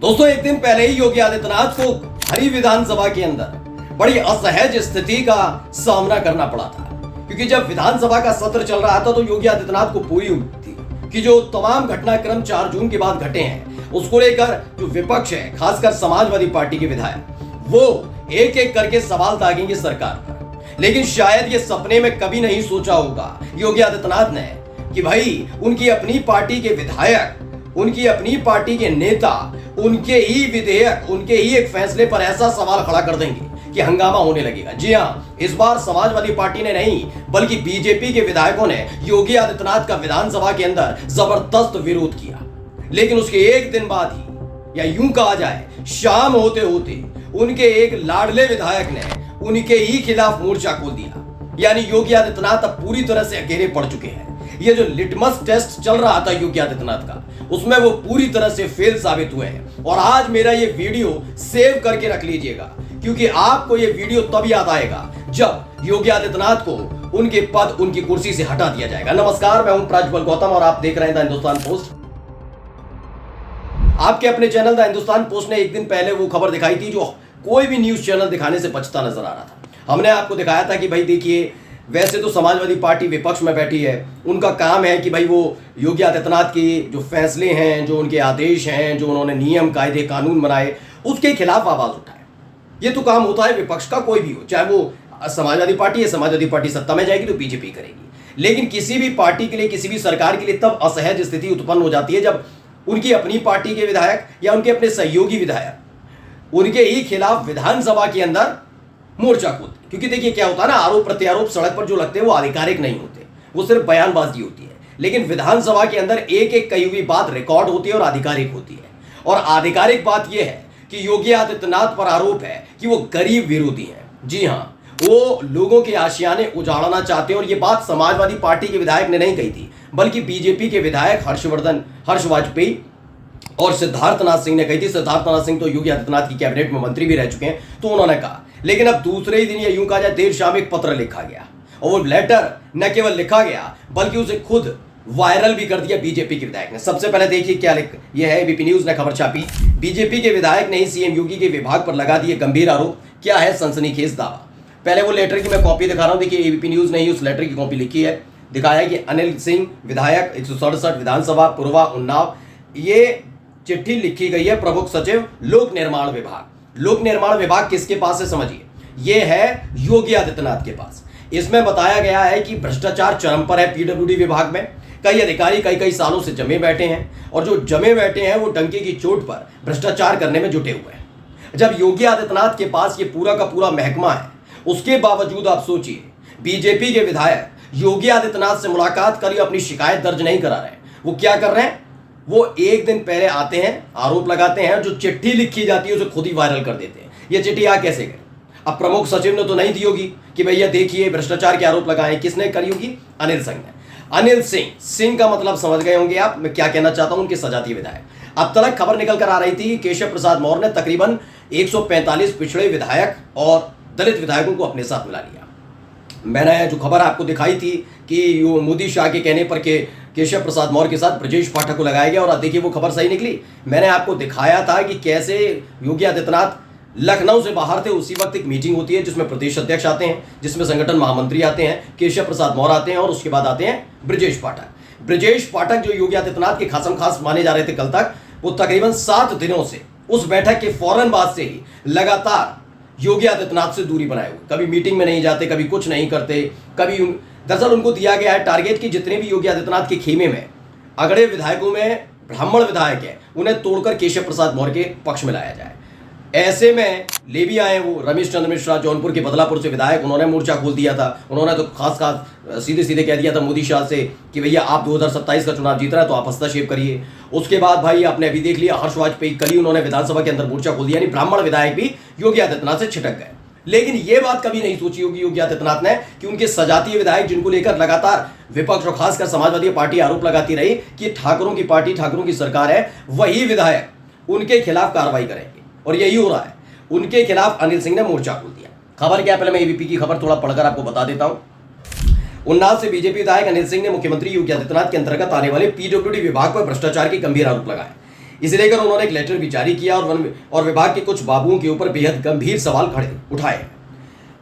दोस्तों, एक दिन पहले ही योगी आदित्यनाथ को हरी विधानसभा के अंदर बड़ी असहज स्थिति का सामना करना पड़ा था, क्योंकि जब विधानसभा का सत्र चल रहा था तो योगी आदित्यनाथ को पूरी उम्मीद थी कि जो तमाम घटनाक्रम 4 जून के बाद घटे हैं उसको लेकर जो विपक्ष है, खासकर समाजवादी पार्टी के विधायक, वो एक एक करके सवाल दागेंगे सरकार पर। लेकिन शायद ये सपने में कभी नहीं सोचा होगा योगी आदित्यनाथ ने कि भाई उनकी अपनी पार्टी के विधायक, उनकी अपनी पार्टी के नेता उनके ही विधेयक, उनके ही एक फैसले पर ऐसा सवाल खड़ा कर देंगे कि हंगामा होने लगेगा। जी हां, इस बार समाजवादी पार्टी ने नहीं बल्कि बीजेपी के विधायकों ने योगी आदित्यनाथ का विधानसभा के अंदर जबरदस्त विरोध किया। लेकिन उसके एक दिन बाद ही, या यूं कहा जाए शाम होते होते, उनके एक लाडले विधायक ने उनके ही खिलाफ मोर्चा खोल दिया। यानी योगी आदित्यनाथ अब पूरी तरह से अकेले पड़ चुके हैं। ये जो लिटमस टेस्ट चल रहा था योगी आदित्यनाथ का, उसमें वो पूरी तरह से फेल साबित हुए हैं। और आज मेरा ये वीडियो सेव करके रख लीजिएगा, क्योंकि आपको ये वीडियो तब याद आएगा जब योगी आदित्यनाथ को उनके पद, उनकी कुर्सी से हटा दिया जाएगा। नमस्कार, मैं हूं प्रज्वल गौतम और आप देख रहे हैं द हिंदुस्तान पोस्ट। आपके अपने चैनल द हिंदुस्तान पोस्ट ने एक दिन पहले वो खबर दिखाई थी जो कोई भी न्यूज चैनल दिखाने से बचता नजर आ रहा था। हमने आपको दिखाया था कि भाई देखिए, वैसे तो समाजवादी पार्टी विपक्ष में बैठी है, उनका काम है कि भाई वो योगी आदित्यनाथ के जो फैसले हैं, जो उनके आदेश हैं, जो उन्होंने नियम कायदे कानून बनाए, उसके खिलाफ आवाज उठाए। ये तो काम होता है विपक्ष का, कोई भी हो, चाहे वो समाजवादी पार्टी है, समाजवादी पार्टी सत्ता में जाएगी तो बीजेपी करेगी। लेकिन किसी भी पार्टी के लिए, किसी भी सरकार के लिए तब असहज स्थिति उत्पन्न हो जाती है जब उनकी अपनी पार्टी के विधायक या उनके अपने सहयोगी विधायक उनके ही खिलाफ विधानसभा के अंदर मोर्चा खोलते। क्योंकि देखिए क्या होता है ना, आरोप प्रत्यारोप सड़क पर जो लगते हैं वो आधिकारिक नहीं होते, वो सिर्फ बयानबाजी होती है। लेकिन विधानसभा के अंदर एक एक कही हुई बात रिकॉर्ड होती है और आधिकारिक होती है। और आधिकारिक बात यह है कि योगी आदित्यनाथ पर आरोप है कि वो गरीब विरोधी हैं। जी हां, वो लोगों के आशियाने उजाड़ना चाहते हैं। और ये बात समाजवादी पार्टी के विधायक ने नहीं कही थी, बल्कि बीजेपी के विधायक हर्ष वाजपेयी और सिद्धार्थनाथ सिंह ने कही थी। सिद्धार्थनाथ सिंह तो योगी आदित्यनाथ की कैबिनेट में मंत्री भी रह चुके हैं, तो उन्होंने कहा। लेकिन अब दूसरे ही दिन, या यूं कहा जाए देर शाम, एक पत्र लिखा गया, और वो लेटर न केवल लिखा गया बल्कि उसे खुद वायरल भी कर दिया बीजेपी के विधायक ने। सबसे पहले देखिए क्या यह है, एबीपी न्यूज ने खबर छापी। बीजेपी के विधायक ने ही सीएम योगी के विभाग पर लगा दिए गंभीर आरोप, क्या है सनसनीखेज दावा। पहले वो लेटर की मैं कॉपी दिखा रहा हूं। देखिए, एबीपी न्यूज ने ही उस लेटर की कॉपी लिखी है। दिखाया कि अनिल सिंह विधायक, 167 विधानसभा, पुरवा, उन्नाव। ये चिट्ठी लिखी गई है प्रमुख सचिव लोक निर्माण विभाग। लोक निर्माण विभाग किसके पास है समझिए, यह है योगी आदित्यनाथ के पास। इसमें बताया गया है कि भ्रष्टाचार चरम पर है पीडब्ल्यूडी विभाग में। कई अधिकारी कई सालों से जमे बैठे हैं, और जो जमे बैठे हैं वो डंके की चोट पर भ्रष्टाचार करने में जुटे हुए हैं। जब योगी आदित्यनाथ के पास ये पूरा का पूरा महकमा है, उसके बावजूद आप सोचिए, बीजेपी के विधायक योगी आदित्यनाथ से मुलाकात कर अपनी शिकायत दर्ज नहीं करा रहे हैं। वो क्या कर रहे हैं, वो एक दिन पहले आते हैं, आरोप लगाते हैं, जो चिट्ठी लिखी जाती है उसे खुद ही वायरल कर देते हैं। ये चिट्ठी आ कैसे गई? अब प्रमुख सचिव ने तो नहीं दी होगी कि भैया देखिए भ्रष्टाचार के आरोप लगाए। किसने करी होगी? अनिल सिंह ने। अनिल सिंह का मतलब समझ गए होंगे आप, मैं क्या कहना चाहता हूं, उनके सजातीय विधायक। अब तक खबर निकल कर आ रही थी कि केशव प्रसाद मौर्य ने तकरीबन 145 पिछड़े विधायक और दलित विधायकों को अपने साथ मिला लिया। मैंने जो खबर आपको दिखाई थी कि मोदी शाह के कहने पर के केशव प्रसाद मौर्य के साथ ब्रजेश पाठक को लगाया गया, और देखिए वो खबर सही निकली। मैंने आपको दिखाया था कि कैसे योगी आदित्यनाथ लखनऊ से बाहर थे। उसी वक्त एक मीटिंग होती है जिसमें प्रदेश अध्यक्ष आते हैं, जिसमें संगठन महामंत्री आते हैं, केशव प्रसाद मौर्य आते हैं, और उसके बाद आते हैं ब्रजेश पाठक। ब्रजेश पाठक जो योगी आदित्यनाथ के खासम खास माने जा रहे थे कल तक, वो तकरीबन 7 दिनों से, उस बैठक के फौरन बाद से ही लगातार योगी आदित्यनाथ से दूरी बनाए हुए, कभी मीटिंग में नहीं जाते, कभी कुछ नहीं करते, कभी दरअसल उनको दिया गया है टारगेट कि जितने भी योगी आदित्यनाथ के खेमे में अगड़े विधायकों में ब्राह्मण विधायक है, उन्हें तोड़कर केशव प्रसाद मौर्य के पक्ष में लाया जाए। ऐसे में ले भी आए वो रमेश चंद्र मिश्रा, जौनपुर के बदलापुर से विधायक, उन्होंने मोर्चा खोल दिया था। उन्होंने तो खास सीधे सीधे कह दिया था मोदी शाह से कि भैया आप 2027 का चुनाव जीत रहे हैं तो आप हस्तक्षेप करिए। उसके बाद भाई आपने अभी देख लिया, हर्ष वाजपेयी कल ही उन्होंने विधानसभा के अंदर मोर्चा खोल दिया, यानी ब्राह्मण विधायक भी योगी आदित्यनाथ से छिटक गए। लेकिन ये बात कभी नहीं सोची होगी योगी आदित्यनाथ ने कि उनके सजातीय विधायक, जिनको लेकर लगातार विपक्ष और खासकर समाजवादी पार्टी आरोप लगाती रही कि ठाकुरों की पार्टी, ठाकुरों की सरकार है, वही विधायक उनके खिलाफ कार्रवाई करेंगे। और यही हो रहा है, उनके खिलाफ अनिल सिंह ने मोर्चा खोल दिया। खबर क्या, पहले मैं एबीपी की खबर थोड़ा पढ़कर आपको बता देता हूं। उन्नाव से बीजेपी विधायक अनिल सिंह ने मुख्यमंत्री योगी आदित्यनाथ के अंतर्गत आने वाले पीडब्ल्यूडी विभाग पर भ्रष्टाचार के गंभीर आरोप लगाए। इसे लेकर उन्होंने एक लेटर भी जारी किया और विभाग के कुछ बाबुओं के ऊपर बेहद गंभीर सवाल खड़े उठाए।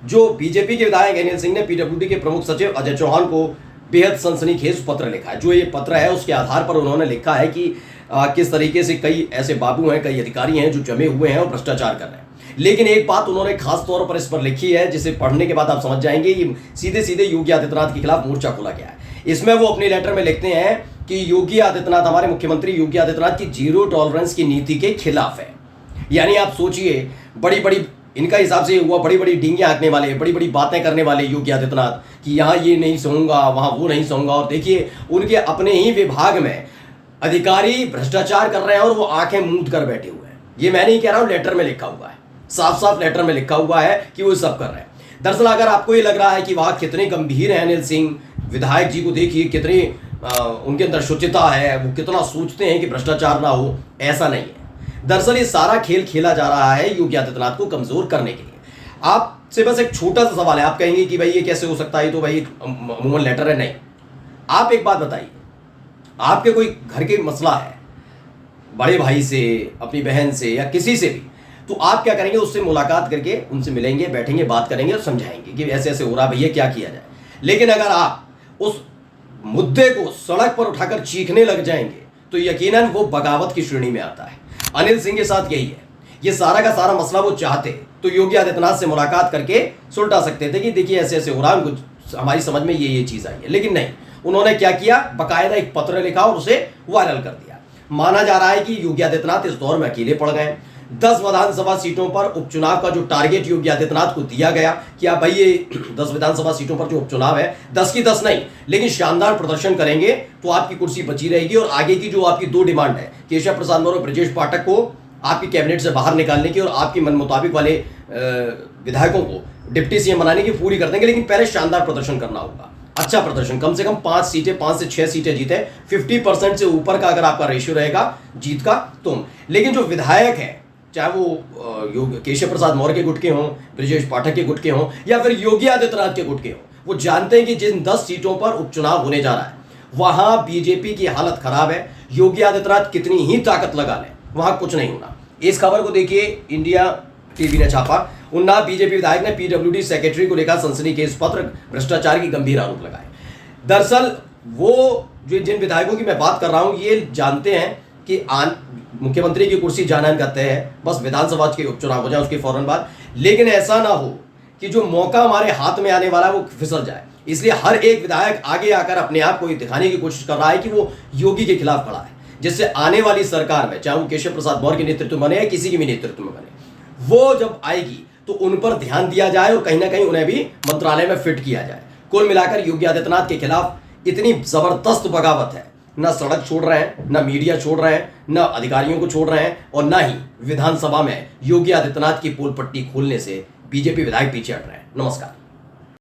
जो बीजेपी के विधायक अनिल सिंह ने पीडब्ल्यूडी के प्रमुख सचिव अजय चौहान को बेहद सनसनीखेज पत्र लिखा है। जो ये पत्र है उसके आधार पर उन्होंने लिखा है कि किस तरीके से कई ऐसे बाबू हैं, कई अधिकारी हैं जो जमे हुए हैं और भ्रष्टाचार कर रहे हैं। लेकिन एक बात उन्होंने खास तौर पर इस पर लिखी है जिसे पढ़ने के बाद आप समझ जाएंगे कि सीधे सीधे योगी आदित्यनाथ के खिलाफ मोर्चा खोला गया है। इसमें वो अपने लेटर में लिखते हैं कि योगी आदित्यनाथ, हमारे मुख्यमंत्री योगी आदित्यनाथ की जीरो टॉलरेंस की नीति के खिलाफ है। यानी आप सोचिए, बड़ी बड़ी इनका हिसाब से हुआ, बड़ी बड़ी डींगे हाँकने वाले, बड़ी बड़ी बातें करने वाले योगी आदित्यनाथ कि यहाँ ये नहीं सहूंगा, वहाँ वो नहीं सहूंगा। और देखिए उनके अपने ही विभाग में अधिकारी भ्रष्टाचार कर रहे हैं और वो आंखें मूंद कर बैठे हुए हैं। ये मैं नहीं कह रहा हूँ, लेटर में लिखा हुआ है, साफ साफ लेटर में लिखा हुआ है कि वो सब कर रहे हैं। दरअसल अगर आपको ये लग रहा है कि वहाँ कितने गंभीर हैं अनिल सिंह विधायक जी को देखिए, कितनी उनके अंदर शुचिता है, वो कितना सोचते हैं कि भ्रष्टाचार ना हो, ऐसा नहीं है। दरअसल ये सारा खेल खेला जा रहा है योगी आदित्यनाथ को कमजोर करने के लिए। आपसे बस एक छोटा सा सवाल है, आप कहेंगे कि भाई ये कैसे हो सकता है, तो भाई अमूमन लेटर है। नहीं, आप एक बात बताइए, आपके कोई घर के मसला है बड़े भाई से, अपनी बहन से या किसी से भी, तो आप क्या करेंगे, उससे मुलाकात करके उनसे मिलेंगे, बैठेंगे, बात करेंगे और समझाएंगे कि ऐसे ऐसे हो रहा, भैया क्या किया जाए। लेकिन अगर आप उस मुद्दे को सड़क पर उठाकर चीखने लग जाएंगे तो यकीनन वो बगावत की श्रेणी में आता है। अनिल सिंह के साथ यही है। ये सारा का सारा मसला वो चाहते तो योगी आदित्यनाथ से मुलाकात करके सुलटा सकते थे कि देखिए ऐसे ऐसे हो रहा है, उनको हमारी समझ में ये चीज आई है। लेकिन नहीं, उन्होंने क्या किया, बकायदा एक पत्र लिखा और उसे वायरल कर दिया। माना जा रहा है कि योगी आदित्यनाथ इस दौर में अकेले पड़ गए। 10 विधानसभा सीटों पर उपचुनाव का जो टारगेट योगी आदित्यनाथ को दिया गया कि आप भाई ये 10 विधानसभा सीटों पर जो उपचुनाव है, 10 की 10 नहीं, लेकिन शानदार प्रदर्शन करेंगे तो आपकी कुर्सी बची रहेगी। और आगे की जो आपकी 2 डिमांड है, केशव प्रसाद मौर्य और ब्रजेश पाठक को आपकी कैबिनेट से बाहर निकालने की और आपकी मन मुताबिक वाले विधायकों को डिप्टी सीएम बनाने की, पूरी कर देंगे। लेकिन पहले शानदार प्रदर्शन करना होगा, अच्छा प्रदर्शन, कम से कम 5 सीटें, 5 से 6 सीटें जीते, 50% से ऊपर का अगर आपका रेशियो रहेगा जीत का तो। लेकिन जो विधायक है, चाहे वो केशव प्रसाद मौर्य के गुट के हों, ब्रजेश पाठक के गुट के हों या फिर योगी आदित्यनाथ के गुट के हों, वो जानते हैं कि जिन 10 सीटों पर उपचुनाव होने जा रहा है वहां बीजेपी की हालत खराब है। योगी आदित्यनाथ कितनी ही ताकत लगा लें, वहां कुछ नहीं होना। इस खबर को देखिए, इंडिया टीवी ने छापा। उन्नाव बीजेपी विधायक ने पीडब्ल्यूडी सेक्रेटरी को लिखा सनसनीखेज पत्र, भ्रष्टाचार की गंभीर आरोप लगाए। दरअसल वो जिन विधायकों की मैं बात कर रहा हूं, ये जानते हैं कि मुख्यमंत्री की कुर्सी जाना इनका तय है, बस विधानसभा के उपचुनाव हो जाए उसके फौरन बाद। लेकिन ऐसा ना हो कि जो मौका हमारे हाथ में आने वाला है वो फिसल जाए। इसलिए हर एक विधायक आगे आकर अपने आप को दिखाने की कोशिश कर रहा है कि वो योगी के खिलाफ खड़ा है, जिससे आने वाली सरकार में, चाहे वो केशव प्रसाद मौर्य के नेतृत्व में बने या किसी के भी नेतृत्व में बने, वो जब आएगी तो उन पर ध्यान दिया जाए और कहीं ना कहीं उन्हें भी मंत्रालय में फिट किया जाए। कुल मिलाकर योगी आदित्यनाथ के खिलाफ इतनी जबरदस्त बगावत है, ना सड़क छोड़ रहे हैं, ना मीडिया छोड़ रहे हैं, ना अधिकारियों को छोड़ रहे हैं, और ना ही विधानसभा में योगी आदित्यनाथ की पोल पट्टी खोलने से बीजेपी विधायक पीछे हट रहे हैं। नमस्कार।